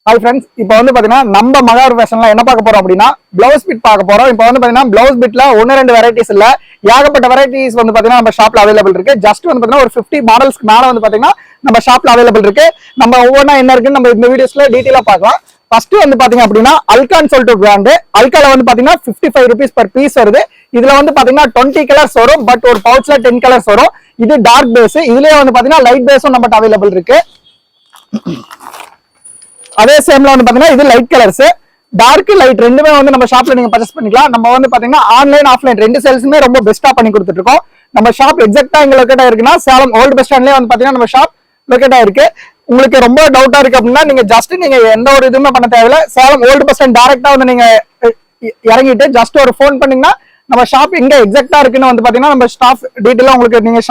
Hi friends, இப்போ வந்து பாத்தீங்கன்னா நம்ம மகார் ஃபேஷன்ல என்ன பார்க்க போறோம் அப்படின்னா பிளவுஸ் பிட் பார்க்க போறோம். இப்போ வந்து பாத்தீங்கன்னா பிளவுஸ் பிட்ல 1-2 வெரைட்டிஸ் இல்ல, ஏகப்பட்ட வெரைட்டிஸ் வந்து பாத்தீங்கன்னா நம்ம ஷாப்ல அவைலபிள் இருக்கு. ஜஸ்ட் வந்து பாத்தீங்கன்னா ஒரு 50 மாடல்ஸ்க்கு மேல வந்து பாத்தீங்கன்னா நம்ம ஷாப்ல அவைலபிள் இருக்கு. நம்ம ஒவ்வொன்றா என்ன இருக்குன்னு நம்ம இந்த வீடியோஸ்ல டீடைலா பார்க்கலாம். ஃபர்ஸ்ட் வந்து பாத்தீங்க அப்படின்னா அல்கான்னு சொல்லிட்டு பிராண்ட். அல்கால வந்து பாத்தீங்கன்னா 55 rupees per பீஸ் வருது. இதுல வந்து பாத்தீங்கன்னா 20 கலர்ஸ் வரும், பட் ஒரு பவுச்ல 10 கலர்ஸ் வரும். இது டார்க் பேஸ், இதுலயே வந்து பாத்தீங்கன்னா லைட் பேஸும் நம்மகிட்ட அவைலபிள் இருக்கு. அதே சேம்ல வந்து பாத்தீங்கன்னா இது லைட் கலர்ஸ், டார்க் லைட் ரெண்டுமே வந்து நம்ம ஷாப்ல நீங்க பர்ச்சேஸ் பண்ணிக்கலாம். நம்ம வந்து பாத்தீங்கன்னா ஆன்லைன் ஆஃப்லைன் ரெண்டு சேல்ஸுமே ரொம்ப பெஸ்டா பண்ணி கொடுத்துட்டு இருக்கோம். நம்ம ஷாப் எக்ஸாக்டா எங்க லொகேட் ஆயிருக்குன்னா சேலம் ஓல்டு பஸ் ஸ்டாண்ட்லயே வந்து பாத்தீங்கன்னா நம்ம ஷாப் லொகேட் ஆயிருக்கு. உங்களுக்கு ரொம்ப டவுட்டா இருக்கு அப்படின்னா நீங்க ஜஸ்ட் நீங்க எந்த ஒரு இதுவுமே பண்ண தேவையில்ல. சேலம் ஓல்டு பஸ் ஸ்டாண்ட் டைரக்டா வந்து நீங்க இறங்கிட்டு ஜஸ்ட் ஒரு ஃபோன் பண்ணீங்கன்னா நம்ம ஷாப் எங்க எக்ஸாக்டா இருக்குன்னு வந்து பாத்தீங்கன்னா நம்ம ஸ்டாஃப் டீடைலா உங்களுக்கு நீங்க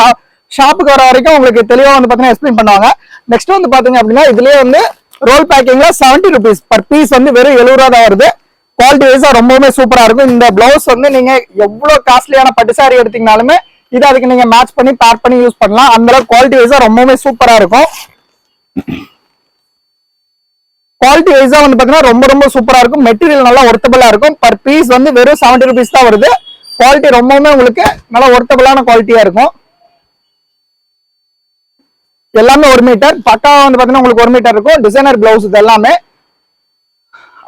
ஷாப்புக்கு வர வரைக்கும் உங்களுக்கு தெளிவா வந்து பாத்தீங்கன்னா எக்ஸ்பிளைன் பண்ணுவாங்க. நெக்ஸ்ட் வந்து பாத்தீங்க அப்படின்னா இதுலயே வந்து ரோல் பேக்கிங்ல 70 rupees per பீஸ் வந்து வெறும் 70 ரூபா தான் வருது. குவாலிட்டி வைஸா ரொம்பவுமே சூப்பரா இருக்கும். இந்த பிளவுஸ் வந்து நீங்க எவ்வளவு காஸ்ட்லியான பட்டு சாரி எடுத்தீங்கனாலுமே இது அதுக்கு நீங்க மேட்ச் பண்ணி பேர் பண்ணி யூஸ் பண்ணலாம். அந்த அளவுக்கு குவாலிட்டி வைஸா ரொம்பவுமே சூப்பரா இருக்கும். குவாலிட்டி வைஸா வந்து பாத்தீங்கன்னா ரொம்ப ரொம்ப சூப்பரா இருக்கும். மெட்டீரியல் நல்லா ஒர்த்தபிளா இருக்கும். பர் பீஸ் வந்து வெறும் 70 rupees தான் வருது. குவாலிட்டி ரொம்பவுமே உங்களுக்கு நல்லா ஒர்த்தபிளான குவாலிட்டியா இருக்கும். எல்லாமே 1 மீட்டர் பக்கா வந்து பாத்தீங்கன்னா உங்களுக்கு 1 மீட்டர் இருக்கும். டிசைனர் பிளவுஸ் இது எல்லாமே.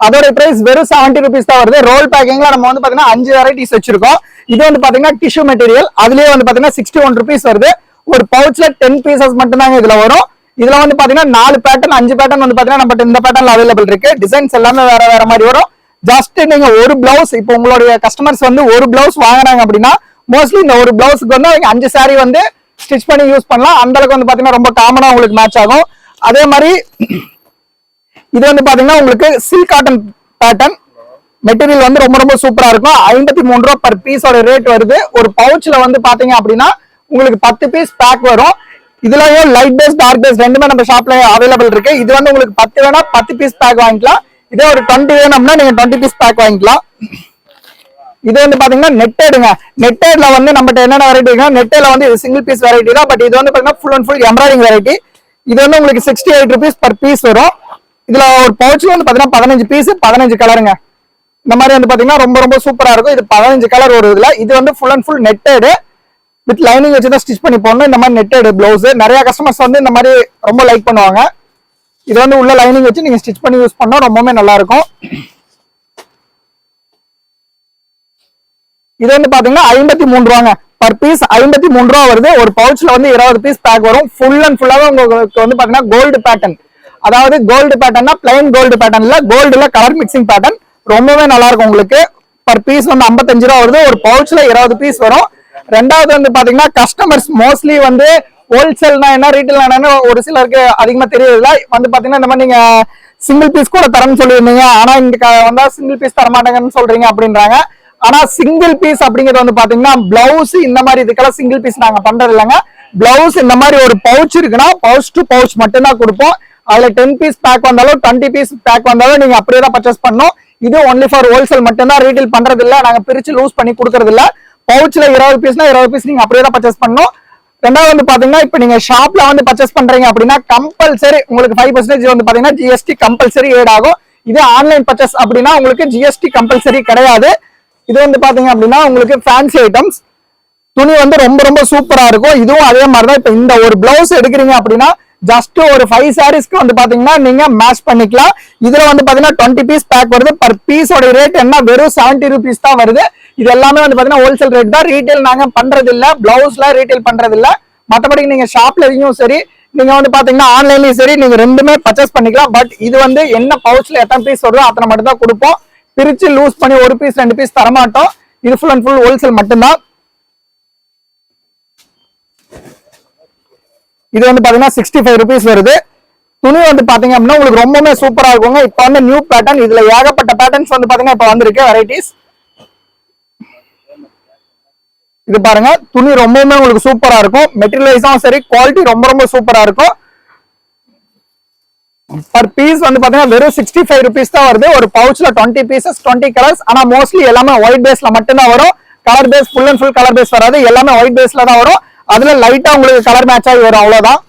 அதோட பிரைஸ் வெறும் 70 rupees தான் வருது. ரோல் பேக்கிங்ல நம்ம வந்து பாத்தீங்கன்னா 5 வெரைட்டிஸ் வச்சிருக்கோம். இது வந்து பாத்தீங்கன்னா டிஷ்யூ மெட்டீரியல், அதுலயே வந்து பாத்தீங்கன்னா 61 rupees வருது. ஒரு பவுச்ல 10 பீசஸ் மட்டும் தாங்க இதுல வரும். இதுல வந்து பாத்தீங்கன்னா 4 பேட்டர்ன் 5 பேட்டர்ன் வந்து பாத்தீங்கன்னா நம்ம இந்த பேட்டர்ன்ல அவைலபிள் இருக்கு. டிசைன்ஸ் எல்லாமே வேற வேற மாதிரி வரும். ஜஸ்ட் நீங்க ஒரு பிளவுஸ், இப்போ உங்களுடைய கஸ்டமர்ஸ் வந்து ஒரு பிளவுஸ் வாங்குறாங்க அப்படின்னா மோஸ்ட்லி இந்த ஒரு பிளவுஸ்க்கு வந்து 5 சாரி வந்து ஸ்டிச் பண்ணி யூஸ் பண்ணலாம். அந்த அளவுக்கு வந்து பாத்தீங்கன்னா ரொம்ப காமனா உங்களுக்கு மேட்ச் ஆகும். அதே மாதிரி இது வந்து பாத்தீங்கன்னா உங்களுக்கு சில்க் காட்டன் பேட்டர்ன் மெட்டீரியல் வந்து ரொம்ப ரொம்ப சூப்பரா இருக்கும். 53 ரூபா பர் பீஸோட ரேட் வருது. ஒரு பவுச்ல வந்து பாத்தீங்க அப்படின்னா உங்களுக்கு 10 பீஸ் பேக் வரும். இதுலயும் லைட் பேஸ் டார்க் பேஸ் ரெண்டுமே நம்ம ஷாப்ல அவைலபிள் இருக்கு. இது வந்து உங்களுக்கு 10 வேணா 10 பீஸ் பேக் வாங்கிக்கலாம். இதே ஒரு 20 வேணும்னா நீங்க 20 பீஸ் பேக் வாங்கிக்கலாம். இது வந்து பாத்தீங்கன்னா நெட்டேடுங்க. நெட்டேட்ல வந்து நம்மகிட்ட என்னென்ன வெரைட்டி இருக்குன்னா நெட்டேல வந்து இது சிங்கிள் பீஸ் வெரைட்டி தான். பட் இது வந்து பாத்தீங்கன்னா full and full embroidering variety. இது வந்து உங்களுக்கு 68 rupees per பீஸ் வரும். இதுல ஒரு பவுச்ல வந்து பாத்தீங்கன்னா 15 பீஸ் 15 கலருங்க. இந்த மாதிரி வந்து பாத்தீங்கன்னா ரொம்ப ரொம்ப சூப்பரா இருக்கும். இது 15 கலர் ஒரு இதுல. இது வந்து full and full netted with lining வச்சு தான் ஸ்டிச் பண்ணி போடணும். இந்த மாதிரி நெட்டேடு பிளவுஸ் நிறைய கஸ்டமர்ஸ் வந்து இந்த மாதிரி ரொம்ப லைக் பண்ணுவாங்க. இது வந்து உள்ள லைனிங் வச்சு நீங்க ஸ்டிச் பண்ணி யூஸ் பண்ணா ரொம்பவே நல்லா இருக்கும். இது வந்து பாத்தீங்கன்னா 53 ரூபாங்க பர் பீஸ். 53 ரூபா வருது. ஒரு பவுச்ல வந்து 20 பீஸ் பேக் வரும். ஃபுல் அண்ட் ஃபுல்லாவே உங்களுக்கு வந்து பாத்தீங்கன்னா கோல்டு பேட்டர்ன், அதாவது கோல்டு பேட்டர்னா பிளைன் கோல்டு பேட்டர்ன்ல கோல்டுல கலர் மிக்சிங் பேட்டர்ன் ரொம்பவே நல்லா இருக்கும். உங்களுக்கு பர் பீஸ் வந்து 55 ரூபா வருது. ஒரு பவுச்ல 20 பீஸ் வரும். ரெண்டாவது வந்து பாத்தீங்கன்னா கஸ்டமர்ஸ் மோஸ்ட்லி வந்து ஹோல்சேல்னா என்ன ரீட்டைல் என்னன்னு ஒரு சிலருக்கு அதிகமா தெரியல. வந்து பாத்தீங்கன்னா இந்த மாதிரி நீங்க சிங்கிள் பீஸ் கூட தரேன்னு சொல்லியிருந்தீங்க, ஆனா இங்க வந்தா சிங்கிள் பீஸ் தர மாட்டேங்கன்னு சொல்றீங்க அப்படின்றாங்க. ஆனா சிங்கிள் பீஸ் அப்படிங்கிறது வந்து பாத்தீங்கன்னா பிளவுஸ் இந்த மாதிரி இதுக்கெல்லாம் சிங்கிள் பீஸ் நாங்க பண்றது இல்லைங்க. பிளவுஸ் இந்த மாதிரி ஒரு பவுச் இருக்குன்னா பவுச் டு பவுச் மட்டும் தான் கொடுப்போம். அதுல 10 பீஸ் பேக் வந்தாலும் 20 பீஸ் பேக் வந்தாலும் நீங்க அப்படியே தான் பர்ச்சேஸ் பண்ணணும். இது ஒன்லி ஃபார் ஹோல்சேல் மட்டும் தான், ரீட்டைல் பண்றது இல்ல. நாங்க பிரிச்சு லூஸ் பண்ணி கொடுக்கறது இல்ல. பவுச்ல 20 பீஸ்னா 20 பீஸ் நீங்க அப்படியே தான் பர்ச்சேஸ் பண்ணணும். ரெண்டாவது வந்து பாத்தீங்கன்னா இப்ப நீங்க ஷாப்ல வந்து பர்ச்சேஸ் பண்றீங்க அப்படின்னா கம்பல்சரி உங்களுக்கு 5% வந்து பாத்தீங்கன்னா ஜிஎஸ்டி கம்பல்சரி ஏட் ஆகும். இது ஆன்லைன் பர்ச்சேஸ் அப்படின்னா உங்களுக்கு ஜிஎஸ்டி கம்பல்சரி கிடையாது. இது வந்து பாத்தீங்க அப்படின்னா உங்களுக்கு ஃபேன்சி ஐட்டம்ஸ் துணி வந்து ரொம்ப ரொம்ப சூப்பரா இருக்கும். இதுவும் அதே மாதிரிதான். இப்ப இந்த ஒரு பிளவுஸ் எடுக்கிறீங்க அப்படின்னா ஜஸ்ட் ஒரு 5 சாரீஸ்க்கு வந்து பாத்தீங்கன்னா நீங்க மேட்ச் பண்ணிக்கலாம். இதுல வந்து பாத்தீங்கன்னா 20 பீஸ் பேக் வருது. பர் பீஸோட ரேட் என்ன வெறும் 70 rupees தான் வருது. இது எல்லாமே வந்து பாத்தீங்கன்னா ஹோல்சேல் ரேட் தான். ரீட்டைல் நாங்க பண்றது இல்ல. பிளவுஸ்ல ரீட்டைல் பண்றது இல்ல. மத்தபடி நீங்க ஷாப்லயும் சரி நீங்க வந்து பாத்தீங்கன்னா ஆன்லைன்லயும் சரி நீங்க ரெண்டுமே பர்ச்சேஸ் பண்ணிக்கலாம். பட் இது வந்து என்ன பவுச்ல எத்தனை பீஸ் வருதோ அத்தனை மட்டும் தான் கொடுப்போம். பிரிச்சு லூஸ் பண்ணி 1 பீஸ் 2 பீஸ் தரமாட்டோம். இது ஃபுல் அண்ட் ஃபுல் ஹோல்சேல் மட்டும்தான். இது வந்து பாத்தீங்கன்னா 65 rupees வருது. துணி வந்து பாத்தீங்க அப்படின்னா உங்களுக்கு ரொம்பவே சூப்பரா இருக்குங்க. இப்ப வந்து நியூ பேட்டர்ன், இதுல ஏகப்பட்ட பேட்டர்ன்ஸ் வந்து பாத்தீங்கன்னா இப்ப வந்திருக்கு வெரைட்டிஸ். இது பாருங்க, துணி ரொம்பவுமே உங்களுக்கு சூப்பரா இருக்கும். மெட்டீரியல் வைஸும் சரி குவாலிட்டி ரொம்ப ரொம்ப சூப்பரா இருக்கும். பர் பீஸ் வந்து பாத்தீங்கன்னா வெறும் 65 rupees தான் வருது. ஒரு பவுச்ல 20 பீசஸ் 20 கலர்ஸ். ஆனா மோஸ்ட்லி எல்லாமே ஒயிட் பேஸ்ல மட்டும் தான் வரும். Colour base full and full colour base வராது. எல்லாமே ஒயிட் பேஸ்ல தான் வரும். அதுல லைட்டா உங்களுக்கு கலர் மேட்ச் ஆகி வரும், அவ்வளவுதான்.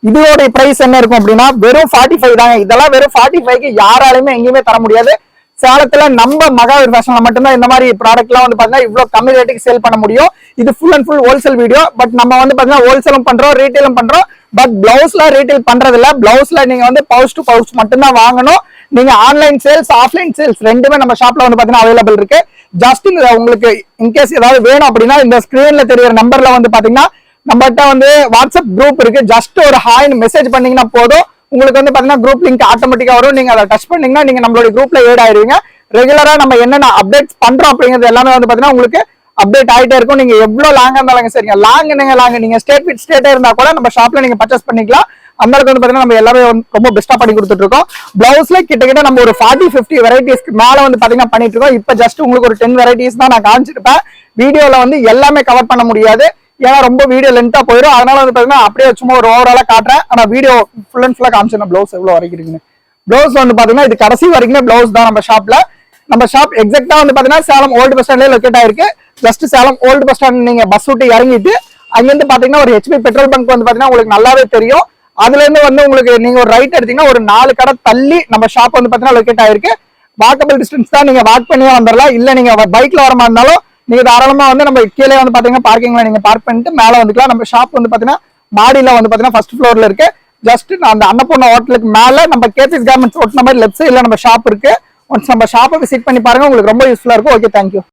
இதோட பிரைஸ் என்ன இருக்கும் அப்படின்னா வெறும் 45 தாங்க. இதெல்லாம் வெறும் 45க்கு யாராலுமே எங்கேயுமே தர முடியாது. சேலத்துல நம்ம மகாவீர் ஃபேஷன்ல மட்டும்தான் இந்த மாதிரி ப்ராடக்ட் எல்லாம் வந்து பாத்தீங்கன்னா இவ்வளவு கம்மி ரேட்டுக்கு சேல் பண்ண முடியும். இது full and full wholesale video. But நம்ம வந்து பாத்தீங்கன்னா ஹோல்சேலும் பண்றோம், ரீட்டைலும் பண்றோம். பட் பிளவுஸ்ல ரீட்டைல் பண்றது இல்ல. பிளவுஸ்ல நீங்க வந்து பவுச் டு பவுச் மட்டும்தான் வாங்கணும். நீங்க ஆன்லைன் சேல்ஸ், ஆஃப்லைன் சேல்ஸ் ரெண்டுமே நம்ம ஷாப்ல வந்து பாத்தீங்கன்னா அவைலபிள் இருக்கு. ஜஸ்ட் உங்களுக்கு இன்கேஸ் ஏதாவது வேணும் அப்படின்னா இந்த ஸ்கிரீன்ல தெரியுற நம்பர்ல வந்து பாத்தீங்கன்னா நம்மகிட்ட வந்து வாட்ஸ்அப் குரூப் இருக்கு. ஜஸ்ட் ஒரு ஹாய்னு மெசேஜ் பண்ணீங்கன்னா போதும், உங்களுக்கு வந்து பாத்தீங்கன்னா குரூப் லிங்க் ஆட்டோமேட்டிக்கா வரும். நீங்க அதை டச் பண்ணீங்கன்னா நீங்க நம்மளுடைய குரூப்ல ஏட் ஆயிருவீங்க. ரெகுலரா நம்ம என்னென்ன அப்டேட்ஸ் பண்றோம் அப்படிங்கிறது எல்லாமே வந்து பாத்தீங்கன்னா உங்களுக்கு அப்டேட் ஆயிட்டே இருக்கும். நீங்க எவ்வளவு லாங்கா இருந்தாலும் சரிங்க, லாங் நீங்க ஸ்டேட் வித் ஸ்டேட்டே இருந்தா கூட நம்ம ஷாப்ல நீங்க பர்ச்சேஸ் பண்ணிக்கலாம். அந்த அளவுக்கு வந்து பாத்தீங்கன்னா நம்ம எல்லாமே ரொம்ப பெஸ்டா பண்ணி கொடுத்துட்டு இருக்கோம். பிளவுஸ்ல கிட்டத்தட்ட நம்ம ஒரு 40-50 வெரைட்டிஸ்க்கு மேல வந்து பாத்தீங்கன்னா பண்ணிட்டு இருக்கோம். இப்ப ஜஸ்ட் உங்களுக்கு ஒரு 10 வெரைட்டிஸ் தான் நான் காமிச்சிருப்பேன். வீடியோல வந்து எல்லாமே கவர் பண்ண முடியாது, ஏன்னா ரொம்ப வீடியோ லென்த்தா போயிடும். அதனால வந்து பாத்தீங்கன்னா அப்படியே சும்மா ஒரு ஓவராலா காட்டுறேன். ஆனா வீடியோ ஃபுல் அண்ட் ஃபுல்லா காமிச்சிருந்தேன் பிளவுஸ் எவ்வளவு வரைக்கும் இருக்குன்னு. பிளவுஸ் வந்து பாத்தீங்கன்னா இது கடைசி வரைக்குமே பிளவுஸ் தான் நம்ம ஷாப்ல. நம்ம ஷாப் எக்ஸாக்டா வந்து பாத்தீங்கன்னா சேலம் ஓல்டு பஸ் ஸ்டாண்ட்ல லொகேட் ஆயிருக்கு. Just Salem old bus stand நீங்க பஸ் விட்டு இறங்கிட்டு அங்கிருந்து பாத்தீங்கன்னா ஒரு HP பெட்ரோல் பங்க் வந்து பாத்தீங்கன்னா உங்களுக்கு நல்லாவே தெரியும். அதுல இருந்து வந்து உங்களுக்கு நீங்க ஒரு ரைட் எடுத்தீங்கன்னா ஒரு 4 கடை தள்ளி நம்ம ஷாப் வந்து பாத்தீங்கன்னா லொகேட் ஆயிருக்கு. வாக்கபிள் டிஸ்டன்ஸ் தான், நீங்க வாக் பண்ணியே வந்துடலாம். இல்ல நீங்க பைக்ல வர மாதிரி இருந்தாலும் நீங்க தாராளமா வந்து நம்ம கீழே வந்து பாத்தீங்கன்னா பார்க்கிங்ல நீங்க பார்க் பண்ணிட்டு மேல வந்துக்கலாம். நம்ம ஷாப் வந்து பாத்தீங்கன்னா மாடியில வந்து பாத்தீங்கன்னா ஃபர்ஸ்ட் ஃப்ளோர்ல இருக்கு. ஜஸ்ட் அந்த அன்னபூர்ணா ஹோட்டலுக்கு மேல நம்ம கேபிஎஸ் கார்மெண்ட்ஸ் ஒட்டின மாதிரி லெஃப்ட் சைட்ல நம்ம ஷாப் இருக்கு. ஒன்ஸ் நம்ம ஷாப்பை விசிட் பண்ணி பாருங்க, உங்களுக்கு ரொம்ப யூஸ்ஃபுல்லா இருக்கும். Okay, thank you.